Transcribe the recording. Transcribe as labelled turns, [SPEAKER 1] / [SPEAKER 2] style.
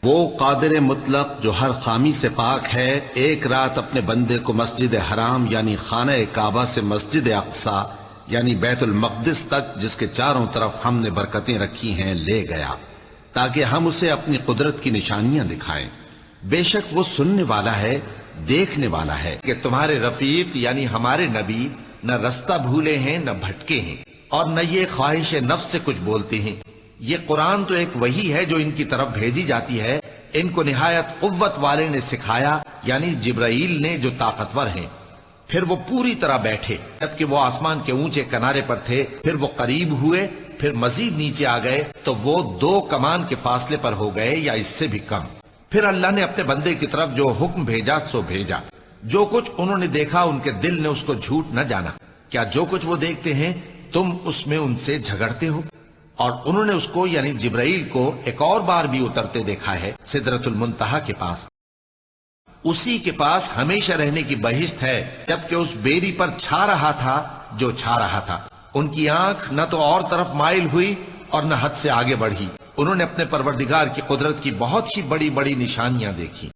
[SPEAKER 1] وہ قادر مطلق جو ہر خامی سے پاک ہے، ایک رات اپنے بندے کو مسجد حرام یعنی خانہ کعبہ سے مسجد اقصی یعنی بیت المقدس تک، جس کے چاروں طرف ہم نے برکتیں رکھی ہیں، لے گیا تاکہ ہم اسے اپنی قدرت کی نشانیاں دکھائیں۔ بے شک وہ سننے والا ہے، دیکھنے والا ہے کہ تمہارے رفیق یعنی ہمارے نبی نہ رستہ بھولے ہیں نہ بھٹکے ہیں، اور نہ یہ خواہش نفس سے کچھ بولتے ہیں۔ یہ قرآن تو ایک وحی ہے جو ان کی طرف بھیجی جاتی ہے، ان کو نہایت قوت والے نے سکھایا، یعنی جبرائیل نے جو طاقتور ہیں۔ پھر وہ پوری طرح بیٹھے جبکہ وہ آسمان کے اونچے کنارے پر تھے، پھر وہ قریب ہوئے، پھر مزید نیچے آ گئے تو وہ 2 کمان کے فاصلے پر ہو گئے یا اس سے بھی کم۔ پھر اللہ نے اپنے بندے کی طرف جو حکم بھیجا سو بھیجا۔ جو کچھ انہوں نے دیکھا ان کے دل نے اس کو جھوٹ نہ جانا۔ کیا جو کچھ وہ دیکھتے ہیں تم اس میں ان سے جھگڑتے ہو؟ اور انہوں نے اس کو یعنی جبرائیل کو ایک اور بار بھی اترتے دیکھا ہے سدرۃ المنتہا کے پاس۔ اسی کے پاس ہمیشہ رہنے کی بہشت ہے، جبکہ اس بیری پر چھا رہا تھا جو چھا رہا تھا۔ ان کی آنکھ نہ تو اور طرف مائل ہوئی اور نہ حد سے آگے بڑھی۔ انہوں نے اپنے پروردگار کی قدرت کی بہت ہی بڑی بڑی نشانیاں دیکھی۔